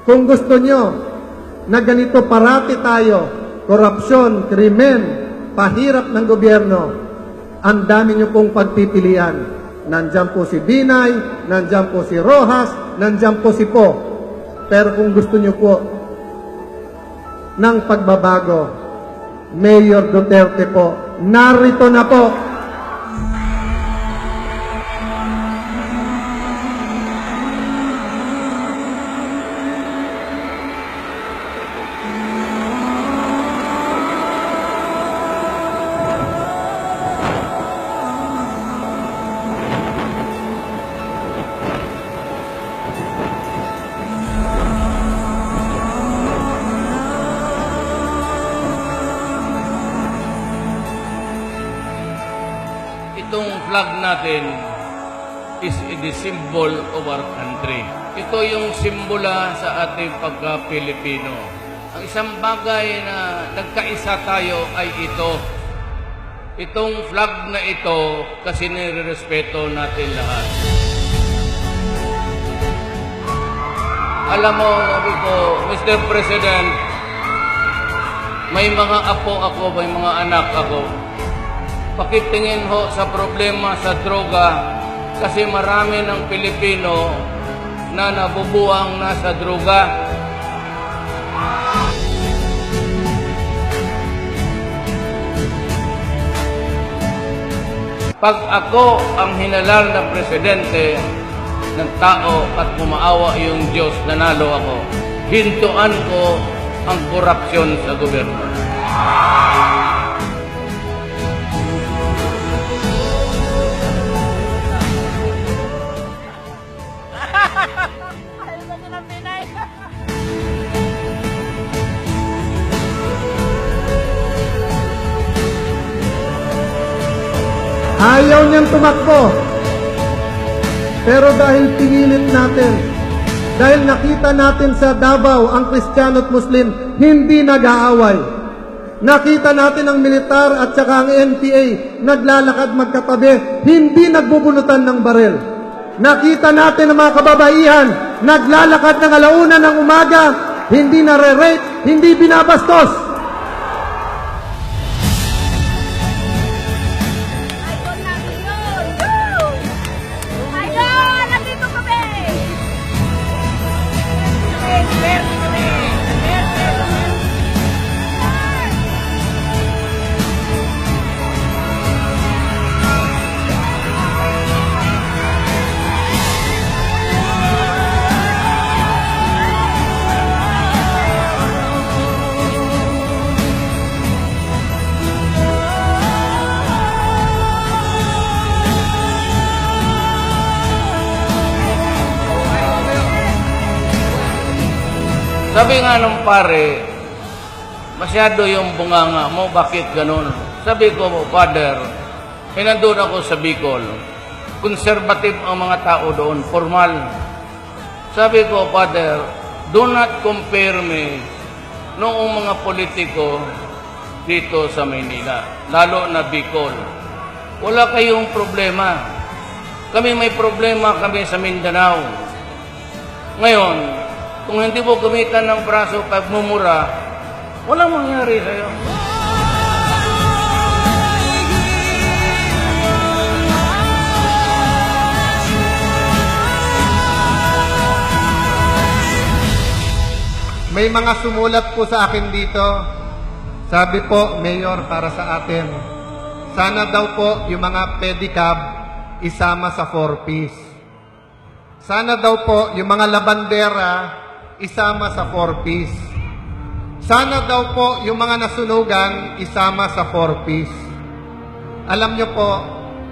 Kung gusto nyo na ganito parati tayo, korupsyon, krimen, pahirap ng gobyerno, ang dami nyo pong pagpipilian. Nandyan po si Binay, nandyan po si Rojas, nandyan po si Po. Pero kung gusto nyo po ng pagbabago, Mayor Duterte po, narito na po. Itong flag natin is the symbol of our country. Ito yung simbola sa ating pagka-Pilipino. Ang isang bagay na nagkaisa tayo ay ito. Itong flag na ito kasi nire-respeto natin lahat. Alam mo, sabi ko, Mr. President, may mga apo ako, may mga anak ako. Pakitingin ho sa problema sa droga kasi marami ng Pilipino na nabubuang na sa droga. Pag ako ang hinalal na presidente ng tao at kumaawa yung Diyos, nanalo ako, hintuan ko ang korupsyon sa gobyerno. Ayaw niyang tumakbo. Pero dahil pinilit natin, dahil nakita natin sa Davao ang Kristiyano at Muslim hindi nag-aaway. Nakita natin ang militar at saka ang NPA naglalakad magkatabi, hindi nagbubunutan ng baril. Nakita natin ang mga kababaihan naglalakad ng alauna ng umaga, hindi nare-rape, hindi binabastos. Sabi nga nung pare, masyado yung bunganga mo, bakit ganun? Sabi ko, Father, nandun ako sa Bicol. Conservative ang mga tao doon, formal. Sabi ko, Father, do not compare me noong mga politiko dito sa Maynila, lalo na Bicol. Wala kayong problema. Kami may problema kami sa Mindanao. Ngayon, kung hindi mo gamitan ng braso pagmumura, walang mangyari sa'yo. May mga sumulat po sa akin dito. Sabi po, Mayor, para sa atin, sana daw po yung mga pedicab isama sa 4-piece. Sana daw po yung mga labandera isama sa 4-piece. Sana daw po yung mga nasunugan isama sa 4-piece. Alam nyo po,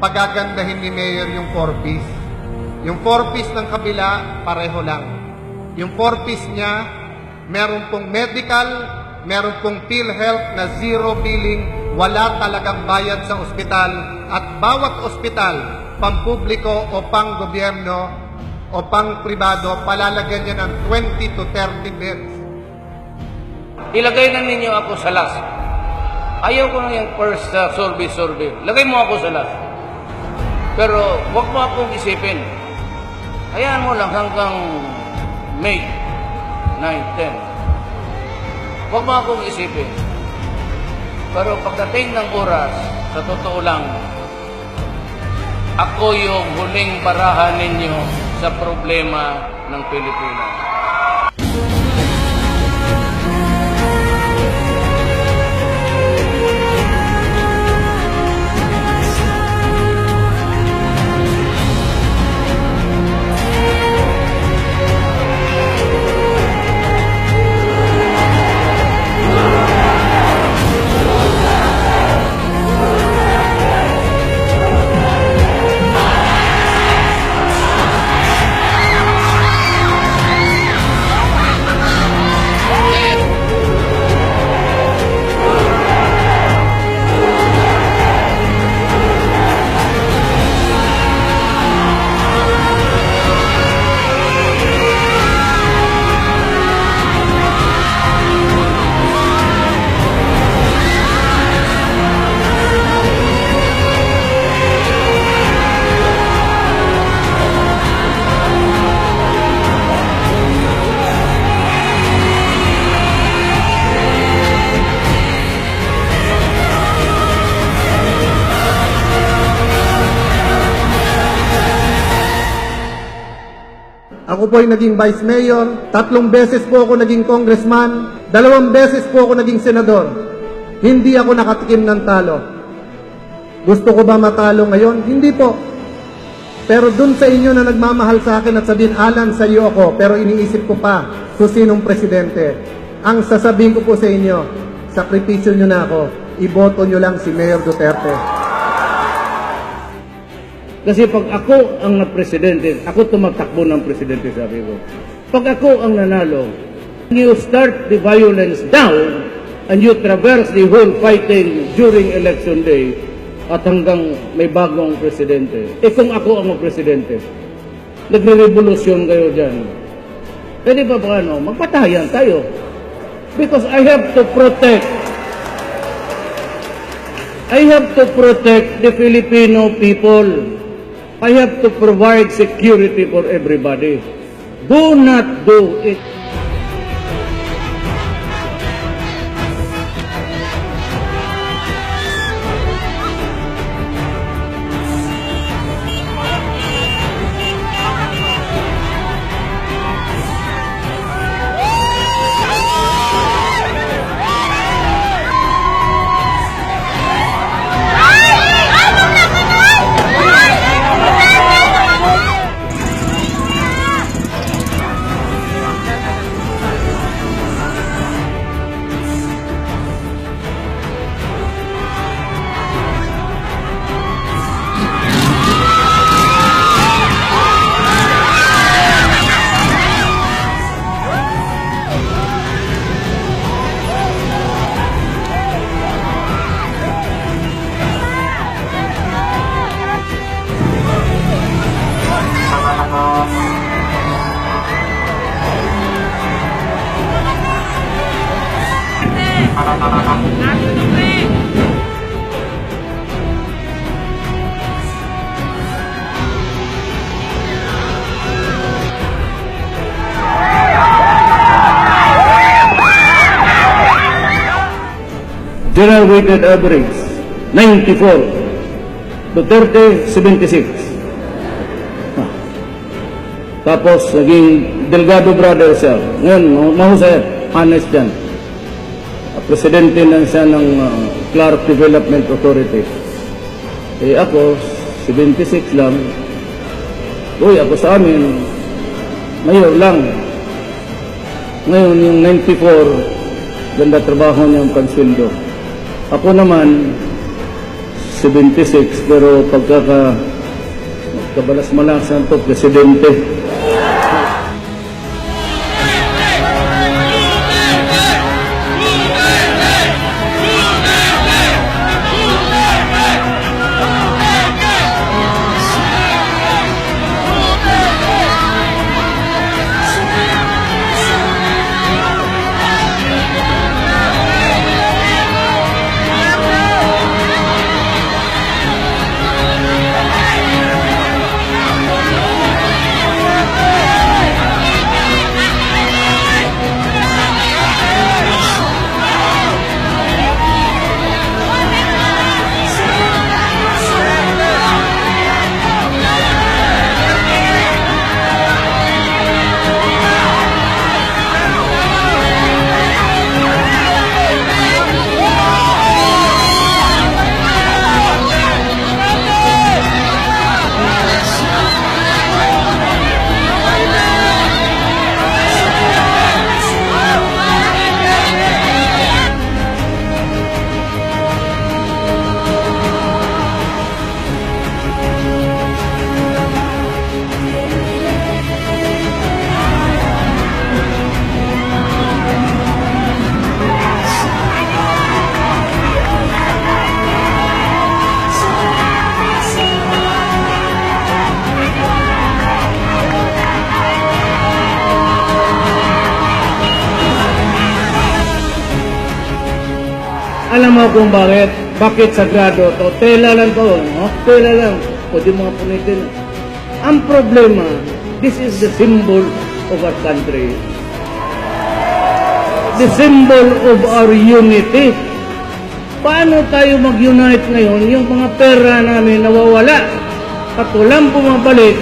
pagagandahin ni Mayor yung 4-piece. Yung 4-piece ng kabila, pareho lang. Yung 4-piece niya, meron pong medical, meron pong PhilHealth na zero billing, wala talagang bayad sa ospital, at bawat ospital, pampubliko o pang-gobyerno, o pang-pribado, palalagyan niya ng 20 to 30 beds. Ilagay na ninyo ako sa last. Ayaw ko na yung first survey. Lagay mo ako sa last. Pero huwag mo akong isipin. Hayaan mo lang hanggang May 10. Huwag mo akong isipin. Pero pagdating ng oras, sa totoo lang, ako yung huling barahan ninyo sa problema ng Pilipinas. Ako po ay naging vice mayor, 3 beses po ako naging congressman, 2 beses po ako naging senador. Hindi ako nakatikim ng talo. Gusto ko ba matalo ngayon? Hindi po. Pero dun sa inyo na nagmamahal sa akin at sabihin, Alan, sa iyo ako, pero iniisip ko pa kung sinong presidente. Ang sasabihin ko po sa inyo, sakripisyo nyo na ako, iboto nyo lang si Mayor Duterte. Kasi pag ako ang presidente, ako tumatakbo ng presidente, sabi ko. Pag ako ang nanalo, you start the violence down and you traverse the whole fighting during election day at hanggang may bagong presidente. Kung ako ang presidente, nagre-revolusyon kayo dyan. Pwede ba ano? Magpatayan tayo. Because I have to protect the Filipino people. I have to provide security for everybody. Do not do it. General weighted average, 94. Duterte, 76. Tapos, naging Delgado Brothers siya. Ngayon, mahusay, honest yan. Presidente na siya ng Clark Development Authority. Eh ako, 76 lang. Uy, ako sa amin, mayor lang. Ngayon, yung 94, ganda trabaho niya ang pansweldo. Ako naman, 76, pero pagkabalas-malasan to, presidente. kung bakit sagrado to. Tela lang to, no? Tela lang. Pwede mga punitin. Ang problema, this is the symbol of our country. The symbol of our unity. Paano tayo mag-unite ngayon? Yung mga pera namin nawawala at walang bumabalik